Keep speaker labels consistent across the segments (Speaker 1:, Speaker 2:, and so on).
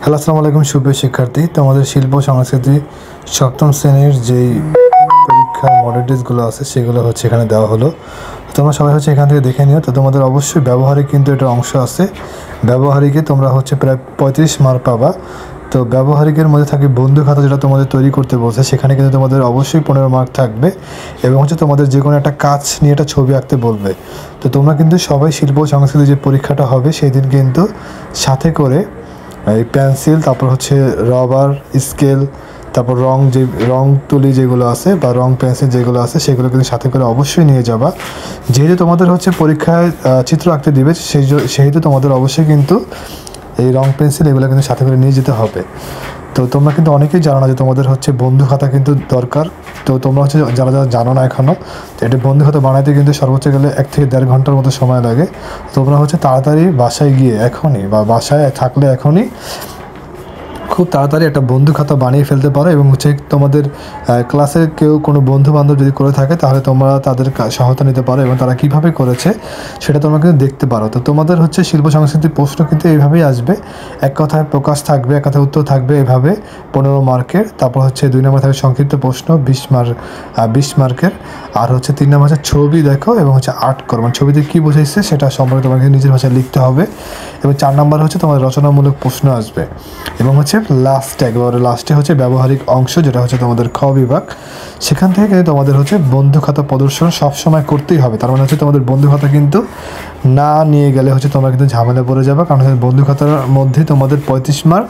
Speaker 1: Hello, আসসালামু আলাইকুম সুপ্রিয় শিক্ষার্থী। তোমাদের শিল্প সংস্কৃতি সপ্তম শ্রেণীর যেই পরীক্ষার মডেল টেস্টগুলো আছে সেগুলো হচ্ছে এখানে দেওয়া হলো। তোমরা সবাই হচ্ছে এখান থেকে দেখে নিও। তো তোমাদের অবশ্যই ব্যবহারিক কিন্তু এটা অংশ আছে। ব্যবহারিকে তোমরা হচ্ছে প্রায় 35 মার্ক পাবা। তো ব্যবহারিকের মধ্যে থাকে বন্ধু খাতা, যেটা তোমাদের তৈরি করতে বলছে, সেখানে কিন্তু তোমাদের অবশ্যই 15 মার্ক থাকবে। এবং হচ্ছে তোমাদের যে কোনো একটা কাজ নিয়ে একটা ছবি আঁকতে বলবে। তো তোমরা কিন্তু সবাই শিল্প সংস্কৃতি যে পরীক্ষাটা হবে সেই দিন কিন্তু সাথে করে এই পেন্সিল, তারপর হচ্ছে রবার, স্কেল, তারপর রং তুলি যেগুলো আছে বা রং পেন্সিল যেগুলো আছে সেগুলো কিন্তু সাথে করে অবশ্যই নিয়ে যাবা। যেহেতু তোমাদের হচ্ছে পরীক্ষায় চিত্র আঁকতে দিবে, সেহেতু তোমাদের অবশ্যই কিন্তু এই রং পেন্সিল এগুলো কিন্তু সাথে করে নিয়ে যেতে হবে। তো তোমরা কিন্তু অনেকেই জানো না যে তোমাদের হচ্ছে বন্ধু খাতা কিন্তু দরকার। তো তোমরা হচ্ছে যারা জানো না এখনও, তো এটা বন্ধু খাতা বানাইতে কিন্তু সর্বোচ্চ গেলে 1 থেকে 1.5 ঘন্টার মতো সময় লাগে। তোমরা হচ্ছে তাড়াতাড়ি বাসায় গিয়ে এখনই বা বাসায় থাকলে এখনই খুব তাড়াতাড়ি একটা বন্ধু খাতা বানিয়ে ফেলতে পারো। এবং হচ্ছে তোমাদের ক্লাসের কেউ কোনো বন্ধু বান্ধব যদি করে থাকে তাহলে তোমরা তাদের সহায়তা নিতে পারো এবং তারা কীভাবে করেছে সেটা তোমরা কিন্তু দেখতে পারো। তো তোমাদের হচ্ছে শিল্প সংস্কৃতির প্রশ্ন কিন্তু এইভাবেই আসবে। এক কথায় প্রকাশ থাকবে, এক কথায় উত্তর থাকবে এভাবে 15 মার্কের। তারপর হচ্ছে 2 নম্বর থাকবে সংক্ষিপ্ত প্রশ্ন 20 মার্কের। আর হচ্ছে 3 নম্বর হচ্ছে ছবি দেখো এবং হচ্ছে আর্ট করো, মানে ছবিতে কী বোঝাইছে সেটা সম্পর্কে তোমাকে নিজের ভাষায় লিখতে হবে। এবং 4 নম্বর হচ্ছে তোমার রচনামূলক প্রশ্ন আসবে। এবং হচ্ছে একেবারে লাস্টে হচ্ছে ব্যবহারিক অংশ, যেটা হচ্ছে তোমাদের খ বিভাগ। সেখান থেকে কিন্তু তোমাদের হচ্ছে বন্ধু খাতা প্রদর্শন সবসময় করতেই হবে। তার মানে হচ্ছে তোমাদের বন্ধু খাতা কিন্তু না নিয়ে গেলে হচ্ছে তোমরা কিন্তু ঝামেলা পড়ে যাবে, কারণ হচ্ছে বন্ধু খাতার মধ্যে তোমাদের 35 মার্ক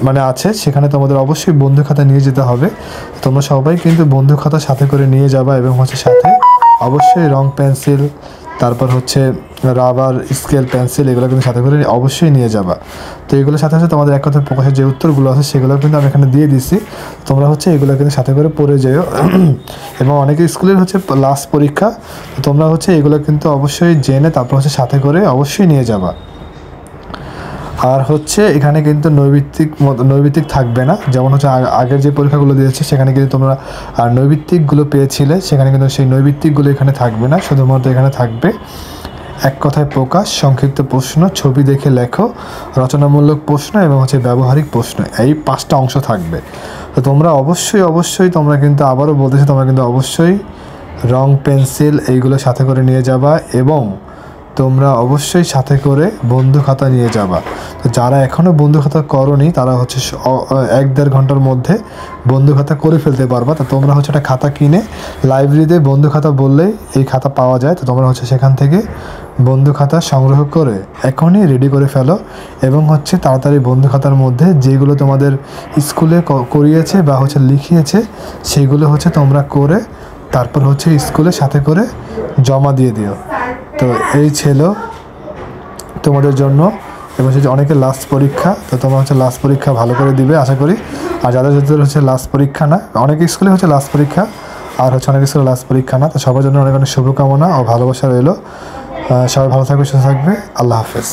Speaker 1: মানে আছে, সেখানে তোমাদের অবশ্যই বন্ধু খাতা নিয়ে যেতে হবে। তোমরা সবাই কিন্তু বন্ধু খাতা সাথে করে নিয়ে যাবা এবং হচ্ছে সাথে অবশ্যই রং পেন্সিল, তারপর হচ্ছে রাবার, স্কেল, পেন্সিল এগুলো কিন্তু সাথে করে অবশ্যই নিয়ে যাবা। তো এগুলোর সাথে সাথে তোমাদের এক কথায় প্রকাশের যে উত্তরগুলো আছে সেগুলো কিন্তু আমি এখানে দিয়ে দিছি। তোমরা হচ্ছে এগুলো কিন্তু সাথে করে পড়ে যেও। এবং অনেকে স্কুলের হচ্ছে লাস্ট পরীক্ষা, তোমরা হচ্ছে এগুলো কিন্তু অবশ্যই জেনে তারপর হচ্ছে সাথে করে অবশ্যই নিয়ে যাবা। আর হচ্ছে এখানে কিন্তু নৈবিত্তিক থাকবে না, যেমন হচ্ছে আগের যে পরীক্ষাগুলো দিয়েছে সেখানে কিন্তু তোমরা নৈবিত্তিকগুলো পেয়েছিলে, সেখানে কিন্তু সেই নৈবিত্তিকগুলো এখানে থাকবে না। শুধুমাত্র এখানে থাকবে এক কথায় প্রকাশ, সংক্ষিপ্ত প্রশ্ন, ছবি দেখে লেখো, রচনামূলক প্রশ্ন এবং হচ্ছে ব্যবহারিক প্রশ্ন, এই 5টা অংশ থাকবে। তো তোমরা অবশ্যই তোমরা কিন্তু আবারও বলতেছি, তোমরা কিন্তু অবশ্যই রং পেন্সিল এইগুলো সাথে করে নিয়ে যাবা এবং তোমরা অবশ্যই সাথে করে বন্ধু খাতা নিয়ে যাবা। তো যারা এখনও বন্ধু খাতা করোনি তারা হচ্ছে 1-1.5 ঘন্টার মধ্যে বন্ধু খাতা করে ফেলতে পারবা। তো তোমরা হচ্ছে একটা খাতা কিনে লাইব্রেরিতে বন্ধু খাতা বললেই এই খাতা পাওয়া যায়। তো তোমরা হচ্ছে সেখান থেকে বন্ধু খাতা সংগ্রহ করে এখনই রেডি করে ফেলো এবং হচ্ছে তাড়াতাড়ি বন্ধু খাতার মধ্যে যেগুলো তোমাদের স্কুলে করিয়েছে বা হচ্ছে লিখিয়েছে সেগুলো হচ্ছে তোমরা করে তারপর হচ্ছে স্কুলে সাথে করে জমা দিয়ে দিও। তো এই ছিল তোমাদের জন্য। এবং সেটা অনেকের লাস্ট পরীক্ষা, তো তোমরা হচ্ছে লাস্ট পরীক্ষা ভালো করে দিবে আশা করি। আর যাদের হচ্ছে লাস্ট পরীক্ষা না, অনেক স্কুলে হচ্ছে লাস্ট পরীক্ষা আর হচ্ছে অনেক স্কুলে লাস্ট পরীক্ষা না। তো সবার জন্য অনেক অনেক শুভকামনা ও ভালোবাসা রইল। সবাই ভালো থাকবে, সুস্থ থাকবে। আল্লাহ হাফেজ।